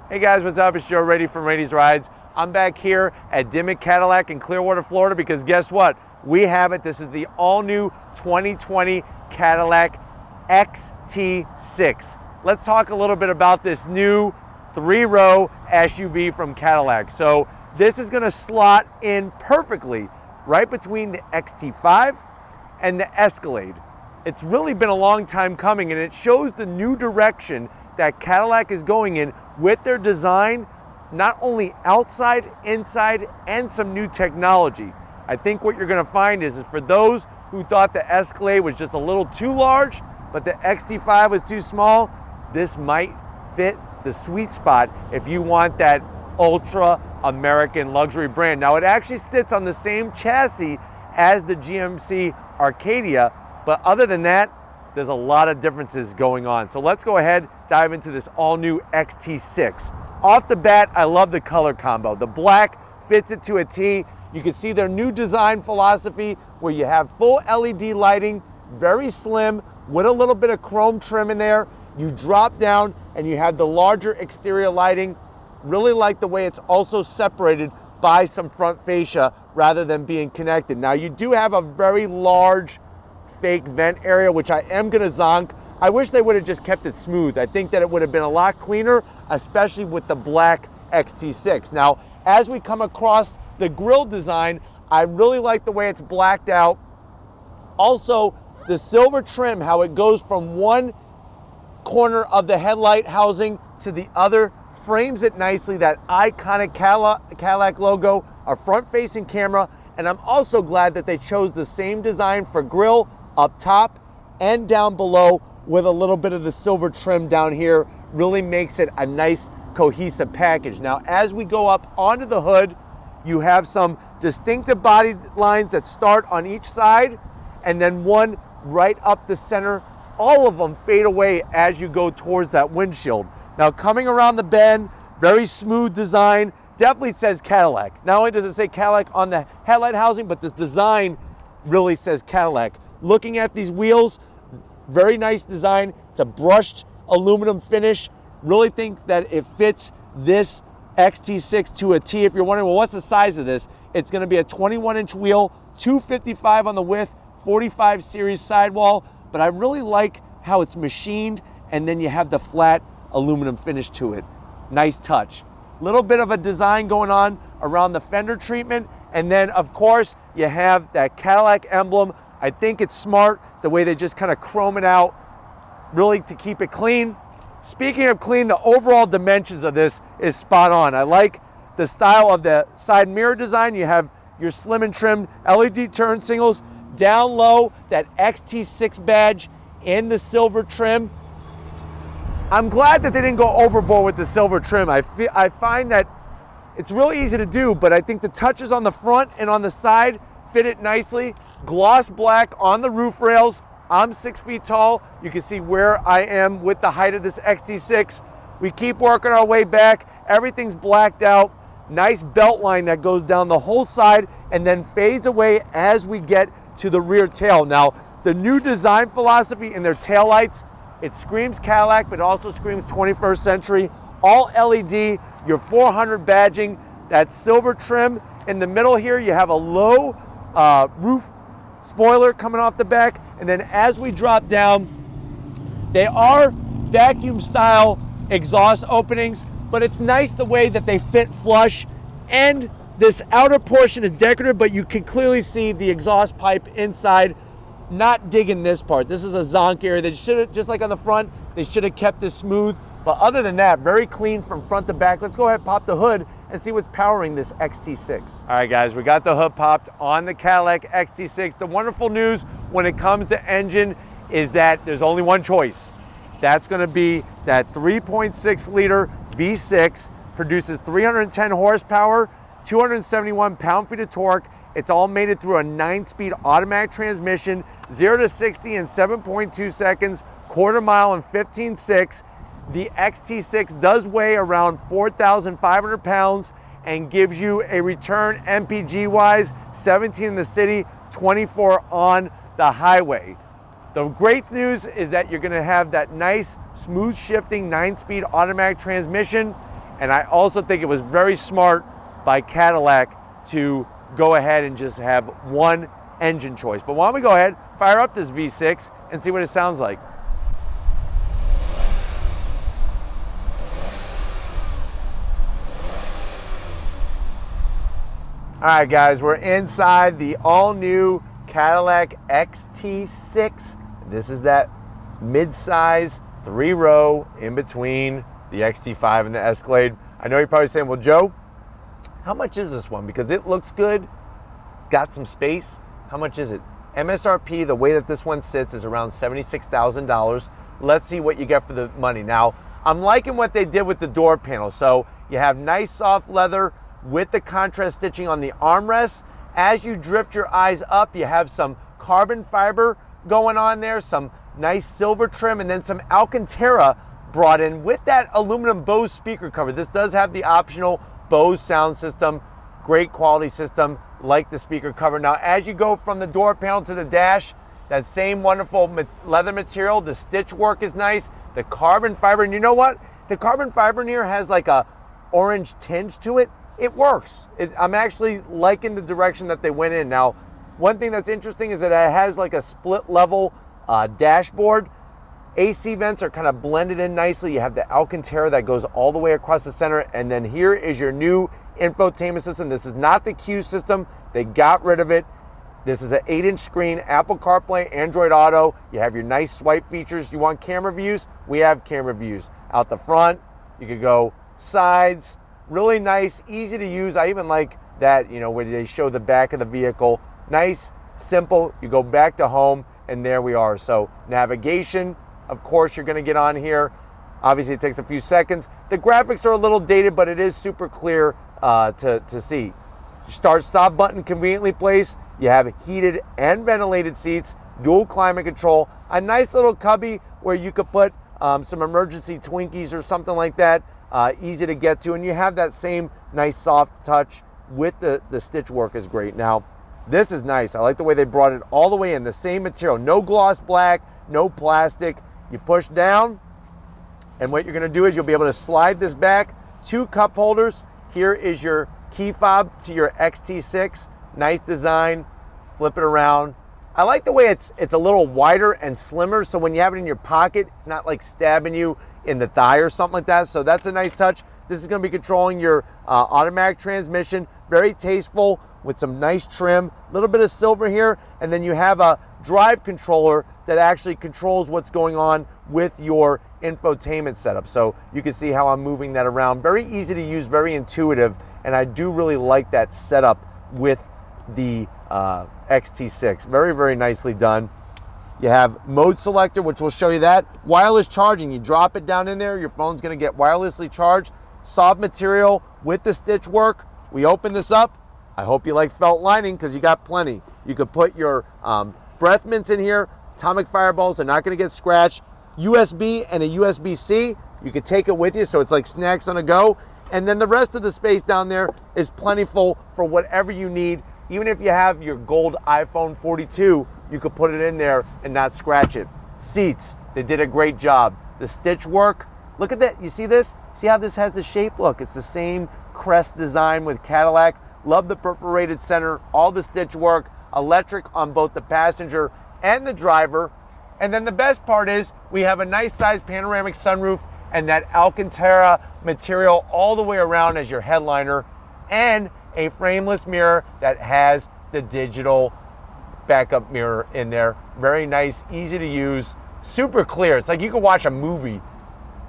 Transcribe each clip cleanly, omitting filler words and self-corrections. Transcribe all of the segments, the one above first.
Hey guys, what's up? It's Joe Rady from Rady's Rides. I'm back here at Dimmick Cadillac in Clearwater, Florida, because guess what? We have it. This is the all-new 2020 Cadillac XT6. Let's talk a little bit about this new three-row SUV from Cadillac. So this is going to slot in perfectly right between the XT5 and the Escalade. It's really been a long time coming, and it shows the new direction that Cadillac is going in with their design, not only outside, inside, and some new technology. I think what you're gonna find is for those who thought the Escalade was just a little too large, but the XT5 was too small, this might fit the sweet spot if you want that ultra American luxury brand. Now, it actually sits on the same chassis as the GMC Arcadia, but other than that, there's a lot of differences going on. So let's go ahead, dive into this all-new XT6. Off the bat, I love the color combo. The black fits it to a T. You can see their new design philosophy where you have full LED lighting, very slim, with a little bit of chrome trim in there. You drop down and you have the larger exterior lighting. Really like the way it's also separated by some front fascia rather than being connected. Now, you do have a very large fake vent area, which I am gonna zonk. I wish they would have just kept it smooth. I think that it would have been a lot cleaner, especially with the black XT6. Now, as we come across the grille design, I really like the way it's blacked out. Also, the silver trim, how it goes from one corner of the headlight housing to the other, frames it nicely, that iconic Cadillac logo, a front-facing camera, and I'm also glad that they chose the same design for grille up top and down below with a little bit of the silver trim down here. Really makes it a nice cohesive package. Now, as we go up onto the hood, you have some distinctive body lines that start on each side and then one right up the center. All of them fade away as you go towards that windshield. Now, coming around the bend, very smooth design, definitely says Cadillac. Not only does it say Cadillac on the headlight housing, but this design really says Cadillac. Looking at these wheels, very nice design. It's a brushed aluminum finish. Really think that it fits this XT6 to a T. If you're wondering, well, what's the size of this? It's gonna be a 21-inch wheel, 255 on the width, 45 series sidewall, but I really like how it's machined, and then you have the flat aluminum finish to it. Nice touch. Little bit of a design going on around the fender treatment, and then of course you have that Cadillac emblem. I think it's smart the way they just kind of chrome it out, really to keep it clean. Speaking of clean, the overall dimensions of this is spot on. I like the style of the side mirror design. You have your slim and trimmed LED turn signals. Down low, that XT6 badge in the silver trim. I'm glad that they didn't go overboard with the silver trim. I find that it's really easy to do, but I think the touches on the front and on the side fit it nicely. Gloss black on the roof rails. I'm 6 feet tall. You can see where I am with the height of this XT6. We keep working our way back. Everything's blacked out. Nice belt line that goes down the whole side and then fades away as we get to the rear tail. Now, the new design philosophy in their taillights, it screams Cadillac, but it also screams 21st century. All LED, your 400 badging, that silver trim. In the middle here, you have a low roof spoiler coming off the back. And then as we drop down, they are vacuum style exhaust openings, but it's nice the way that they fit flush. And this outer portion is decorative, but you can clearly see the exhaust pipe inside. Not digging this part. This is a zonk area. They should have, just like on the front, they should have kept this smooth. But other than that, very clean from front to back. Let's go ahead and pop the hood and see what's powering this XT6. All right, guys, we got the hood popped on the Cadillac XT6. The wonderful news when it comes to engine is that there's only one choice. That's gonna be that 3.6 liter V6, produces 310 horsepower, 271 pound-feet of torque. It's all mated through a 9-speed automatic transmission, 0 to 60 in 7.2 seconds, quarter mile in 15.6. The XT6 does weigh around 4,500 pounds and gives you a return MPG-wise, 17 in the city, 24 on the highway. The great news is that you're gonna have that nice, smooth shifting 9-speed automatic transmission. And I also think it was very smart by Cadillac to go ahead and just have one engine choice. But why don't we go ahead, fire up this V6 and see what it sounds like. All right, guys, we're inside the all-new Cadillac XT6. This is that mid-size 3-row in between the XT5 and the Escalade. I know you're probably saying, well, Joe, how much is this one? Because it looks good, got some space. How much is it? MSRP, the way that this one sits, is around $76,000. Let's see what you get for the money. Now, I'm liking what they did with the door panel. So you have nice soft leather with the contrast stitching on the armrests. As you drift your eyes up, you have some carbon fiber going on there, some nice silver trim, and then some Alcantara brought in with that aluminum Bose speaker cover. This does have the optional Bose sound system, great quality system, like the speaker cover. Now, as you go from the door panel to the dash, that same wonderful leather material, the stitch work is nice, the carbon fiber, and you know what? The carbon fiber in here has like a orange tinge to it. It works. I'm actually liking the direction that they went in. Now, one thing that's interesting is that it has like a split level dashboard. AC vents are kind of blended in nicely. You have the Alcantara that goes all the way across the center. And then here is your new infotainment system. This is not the Q system. They got rid of it. This is an 8-inch screen, Apple CarPlay, Android Auto. You have your nice swipe features. You want camera views? We have camera views. Out the front, you could go sides. Really nice, easy to use. I even like that, you know, where they show the back of the vehicle. Nice, simple. You go back to home, and there we are. So navigation, of course, you're gonna get on here. Obviously, it takes a few seconds. The graphics are a little dated, but it is super clear to see. Start-stop button conveniently placed. You have heated and ventilated seats, dual climate control, a nice little cubby where you could put some emergency Twinkies or something like that. Easy to get to, and you have that same nice soft touch with the stitch work is great. Now, this is nice. I like the way they brought it all the way in, the same material, no gloss black, no plastic. You push down, and what you're gonna do is you'll be able to slide this back, 2 cup holders. Here is your key fob to your XT6. Nice design, flip it around. I like the way it's a little wider and slimmer, so when you have it in your pocket, it's not like stabbing you in the thigh or something like that. So that's a nice touch. This is going to be controlling your automatic transmission. Very tasteful with some nice trim, a little bit of silver here, and then you have a drive controller that actually controls what's going on with your infotainment setup. So you can see how I'm moving that around. Very easy to use, very intuitive, and I do really like that setup with the XT6. Very, very nicely done. You have mode selector, which will show you that. Wireless charging, you drop it down in there, your phone's gonna get wirelessly charged. Soft material with the stitch work. We open this up. I hope you like felt lining because you got plenty. You could put your breath mints in here. Atomic fireballs, they're not gonna get scratched. USB and a USB-C, you could take it with you so it's like snacks on a go. And then the rest of the space down there is plentiful for whatever you need. Even if you have your gold iPhone 42, you could put it in there and not scratch it. Seats, they did a great job. The stitch work, look at that, you see this? See how this has the shape? Look, it's the same crest design with Cadillac. Love the perforated center, all the stitch work, electric on both the passenger and the driver. And then the best part is we have a nice size panoramic sunroof and that Alcantara material all the way around as your headliner, and a frameless mirror that has the digital backup mirror in there. Very nice, easy to use, super clear. It's like you can watch a movie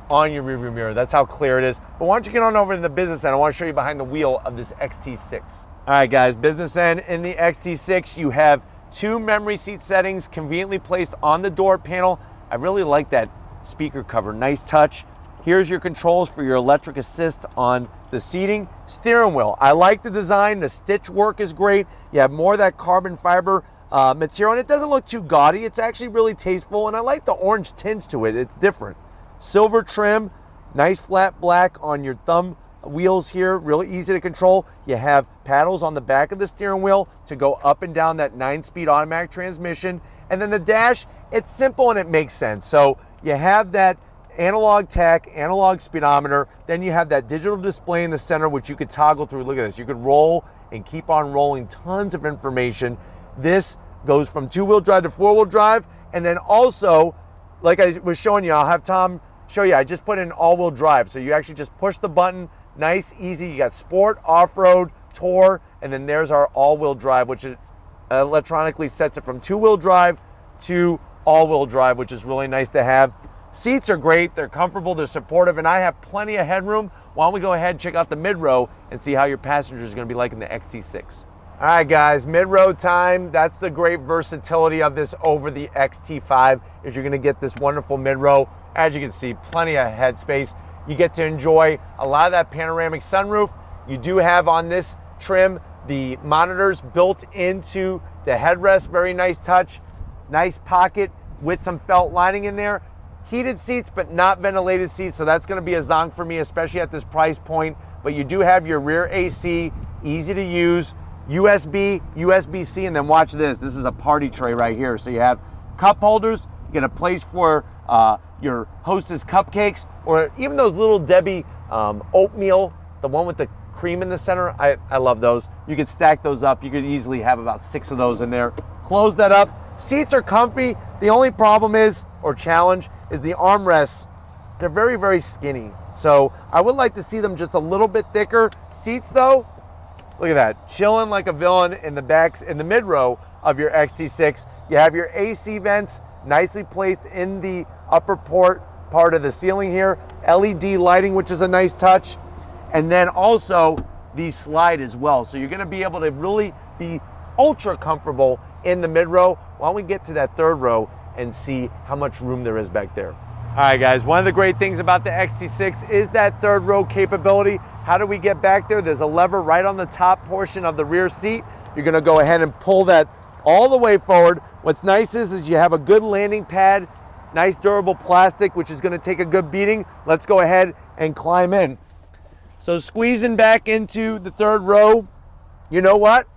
on your rearview mirror. That's how clear it is. But why don't you get on over to the business end? I want to show you behind the wheel of this XT6. All right, guys, business end in the XT6, you have 2 memory seat settings conveniently placed on the door panel. I really like that speaker cover, nice touch. Here's your controls for your electric assist on the seating. Steering wheel, I like the design. The stitch work is great. You have more of that carbon fiber material, and it doesn't look too gaudy. It's actually really tasteful, and I like the orange tinge to it. It's different. Silver trim, nice flat black on your thumb wheels here, really easy to control. You have paddles on the back of the steering wheel to go up and down that 9-speed automatic transmission. And then the dash, it's simple and it makes sense. So you have that analog tach, analog speedometer. Then you have that digital display in the center, which you could toggle through. Look at this. You could roll and keep on rolling, tons of information. This goes from 2-wheel drive to 4-wheel drive. And then also, like I was showing you, I'll have Tom show you, I just put in all-wheel drive. So you actually just push the button, nice, easy. You got sport, off-road, tour, and then there's our all-wheel drive, which electronically sets it from 2-wheel drive to all-wheel drive, which is really nice to have. Seats are great, they're comfortable, they're supportive, and I have plenty of headroom. Why don't we go ahead and check out the mid-row and see how your passenger is going to be like in the XT6. All right, guys, mid-row time. That's the great versatility of this over the XT5, is you're going to get this wonderful mid-row. As you can see, plenty of headspace. You get to enjoy a lot of that panoramic sunroof. You do have on this trim the monitors built into the headrest. Very nice touch. Nice pocket with some felt lining in there. Heated seats, but not ventilated seats, so that's going to be a zonk for me, especially at this price point. But you do have your rear AC, easy to use, USB, USB-C, and then watch this. This is a party tray right here. So you have cup holders, you get a place for your Hostess cupcakes, or even those little Debbie oatmeal, the one with the cream in the center. I love those. You could stack those up. You could easily have about 6 of those in there. Close that up. Seats are comfy. The only problem is, or challenge, is the armrests. They're very, very skinny. So I would like to see them just a little bit thicker. Seats though, look at that. Chilling like a villain in the backs, in the mid row of your XT6. You have your AC vents nicely placed in the upper part of the ceiling here. LED lighting, which is a nice touch. And then also the slide as well. So you're gonna be able to really be ultra comfortable in the mid row. Why don't we get to that third row and see how much room there is back there. All right, guys, one of the great things about the XT6 is that third row capability. How do we get back there? There's a lever right on the top portion of the rear seat. You're gonna go ahead and pull that all the way forward. What's nice is you have a good landing pad, nice durable plastic, which is gonna take a good beating. Let's go ahead and climb in. So squeezing back into the third row, you know what?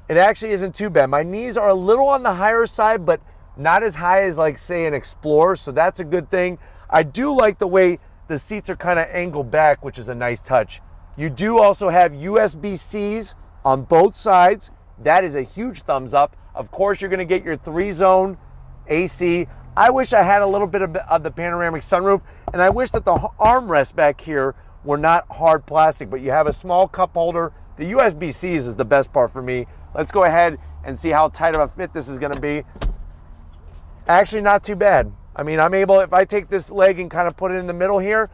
It actually isn't too bad. My knees are a little on the higher side, but not as high as, like, say, an Explorer, so that's a good thing. I do like the way the seats are kind of angled back, which is a nice touch. You do also have USB-Cs on both sides. That is a huge thumbs up. Of course, you're gonna get your 3-zone AC. I wish I had a little bit of the panoramic sunroof, and I wish that the armrests back here were not hard plastic, but you have a small cup holder. The USB-Cs is the best part for me. Let's go ahead and see how tight of a fit this is gonna be. Actually, not too bad. I mean, I'm able, if I take this leg and kind of put it in the middle here,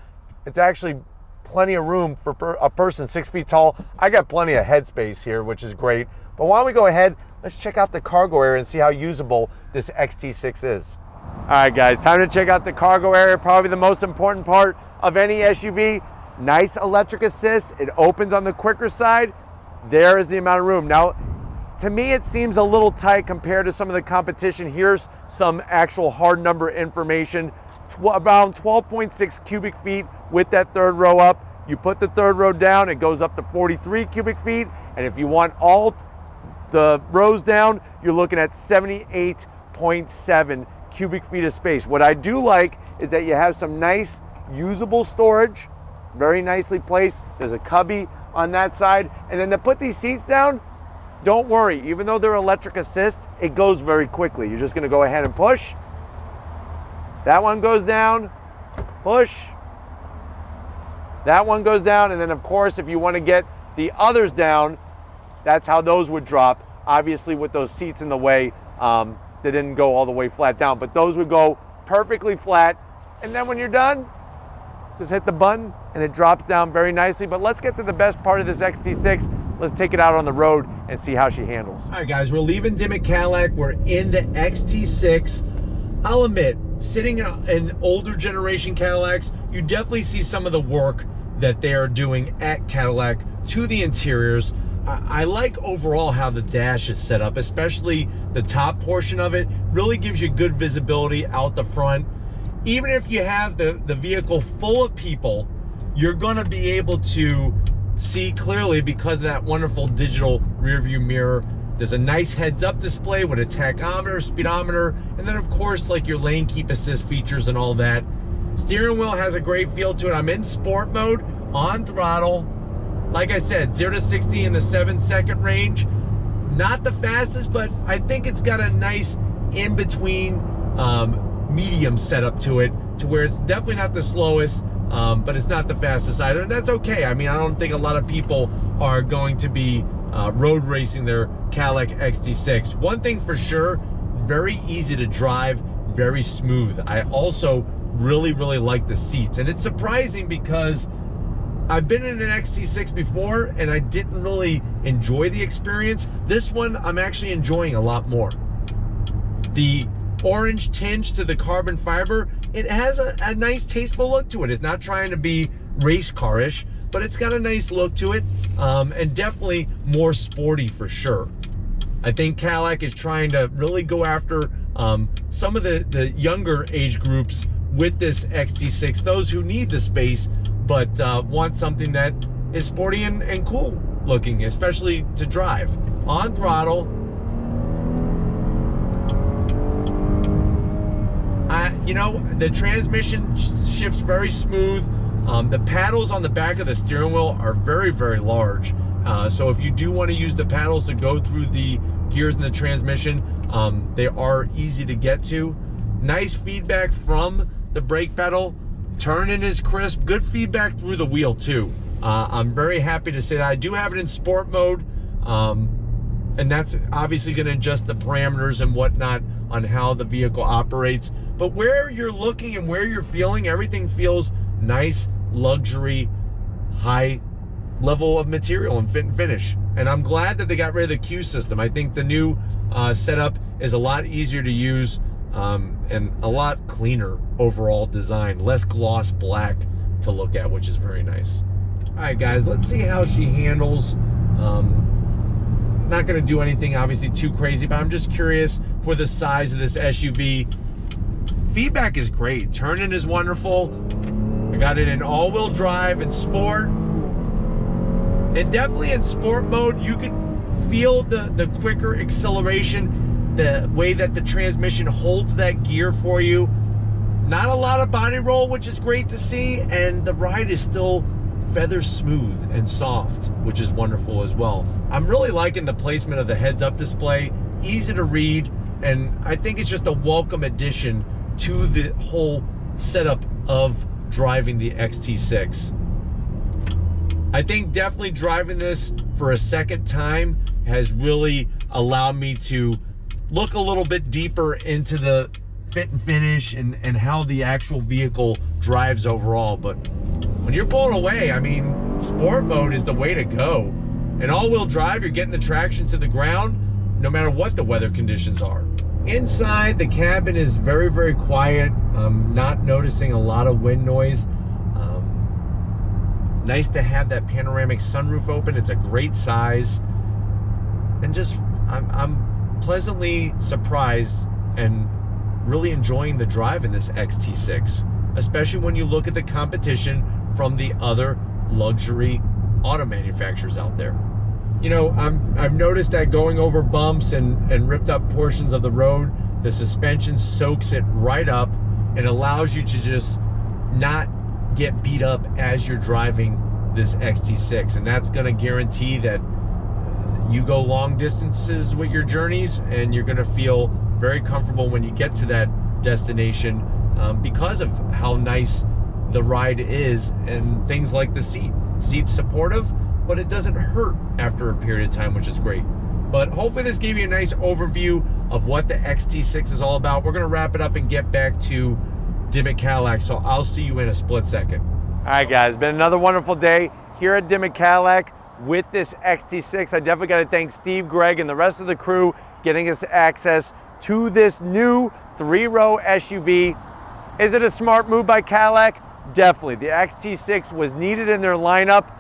it's actually plenty of room for a person 6 feet tall. I got plenty of headspace here, which is great. But why don't we go ahead, let's check out the cargo area and see how usable this XT6 is. All right, guys, time to check out the cargo area, probably the most important part of any SUV. Nice electric assist. It opens on the quicker side. There is the amount of room. Now, to me, it seems a little tight compared to some of the competition. Here's some actual hard number information. Around 12.6 cubic feet with that third row up. You put the third row down, it goes up to 43 cubic feet. And if you want all the rows down, you're looking at 78.7 cubic feet of space. What I do like is that you have some nice usable storage, very nicely placed. There's a cubby on that side. And then to put these seats down, don't worry, even though they're electric assist, it goes very quickly. You're just gonna go ahead and push. That one goes down, push. That one goes down, and then of course, if you wanna get the others down, that's how those would drop. Obviously with those seats in the way, they didn't go all the way flat down, but those would go perfectly flat. And then when you're done, just hit the button and it drops down very nicely. But let's get to the best part of this XT6. Let's take it out on the road and see how she handles. All right, guys, we're leaving Dimmick Cadillac. We're in the XT6. I'll admit, sitting in older generation Cadillacs, you definitely see some of the work that they are doing at Cadillac to the interiors. I like overall how the dash is set up, especially the top portion of it. Really gives you good visibility out the front. Even if you have the vehicle full of people, you're gonna be able to see clearly because of that wonderful digital rear view mirror. There's a nice heads-up display with a tachometer, speedometer, and then of course like your lane keep assist features and all that. Steering wheel has a great feel to it. I'm in sport mode, on throttle. Like I said, 0 to 60 in the 7-second range. Not the fastest, but I think it's got a nice in-between medium setup to it, to where it's definitely not the slowest, but it's not the fastest either, and that's okay. I mean, I don't think a lot of people are going to be road racing their Cadillac XT6. One thing for sure, very easy to drive, very smooth. I also really like the seats, and it's surprising because I've been in an XT6 before and I didn't really enjoy the experience. This one I'm actually enjoying a lot more. The orange tinge to the carbon fiber, it has a nice tasteful look to it. It's not trying to be race car-ish, but it's got a nice look to it, and definitely more sporty for sure. I think Cadillac is trying to really go after some of the younger age groups with this XT6, those who need the space but want something that is sporty and cool looking, especially to drive. On throttle, you know, the transmission shifts very smooth. The paddles on the back of the steering wheel are very large. So if you do want to use the paddles to go through the gears in the transmission, they are easy to get to. Nice feedback from the brake pedal. Turning is crisp. Good feedback through the wheel too. I'm very happy to say that. I do have it in sport mode, and that's obviously going to adjust the parameters and whatnot on how the vehicle operates. But where you're looking and where you're feeling, everything feels nice, luxury, high level of material and fit and finish. And I'm glad that they got rid of the Q system. I think the new setup is a lot easier to use, and a lot cleaner overall design, less gloss black to look at, which is very nice. All right, guys, let's see how she handles. Not going to do anything obviously too crazy, but I'm just curious for the size of this SUV. Feedback is great. Turning is wonderful. I got it in all-wheel drive and sport. And definitely in sport mode, you could feel the quicker acceleration, the way that the transmission holds that gear for you. Not a lot of body roll, which is great to see, and the ride is still feather smooth and soft, which is wonderful as well. I'm really liking the placement of the heads-up display, easy to read, and I think it's just a welcome addition to the whole setup of driving the XT6. I think definitely driving this for a second time has really allowed me to look a little bit deeper into the fit and finish and how the actual vehicle drives overall. But when you're pulling away, I mean, sport mode is the way to go. In all-wheel drive, you're getting the traction to the ground no matter what the weather conditions are. Inside, the cabin is very quiet. I'm not noticing a lot of wind noise. Nice to have that panoramic sunroof open. It's a great size. And just, I'm pleasantly surprised and really enjoying the drive in this XT6, especially when you look at the competition from the other luxury auto manufacturers out there. You know, I've noticed that going over bumps and ripped up portions of the road, the suspension soaks it right up and allows you to just not get beat up as you're driving this XT6. And that's gonna guarantee that you go long distances with your journeys and you're gonna feel very comfortable when you get to that destination, because of how nice the ride is and things like the seat's supportive, but it doesn't hurt after a period of time, which is great. But hopefully this gave you a nice overview of what the XT6 is all about. We're gonna wrap it up and get back to Dimmick Cadillac, so I'll see you in a split second. All right, guys, been another wonderful day here at Dimmick Cadillac with this XT6. I definitely gotta thank Steve, Greg, and the rest of the crew getting us access to this new 3-row SUV. Is it a smart move by Cadillac? Definitely. The XT6 was needed in their lineup.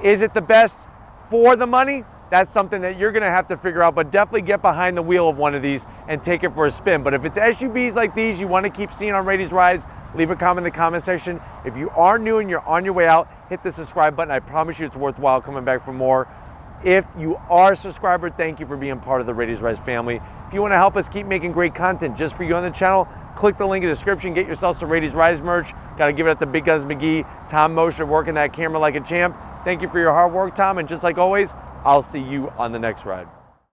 Is it the best for the money? That's something that you're gonna have to figure out, but definitely get behind the wheel of one of these and take it for a spin. But if it's SUVs like these you wanna keep seeing on Rady's Rides, leave a comment in the comment section. If you are new and you're on your way out, hit the subscribe button. I promise you it's worthwhile coming back for more. If you are a subscriber, thank you for being part of the Rady's Rides family. If you wanna help us keep making great content just for you on the channel, Click the link in the description, get yourself some Radius Riders merch. Got to give it up to Big Guns McGee, Tom Mosher, working that camera like a champ. Thank you for your hard work, Tom, and just like always, I'll see you on the next ride.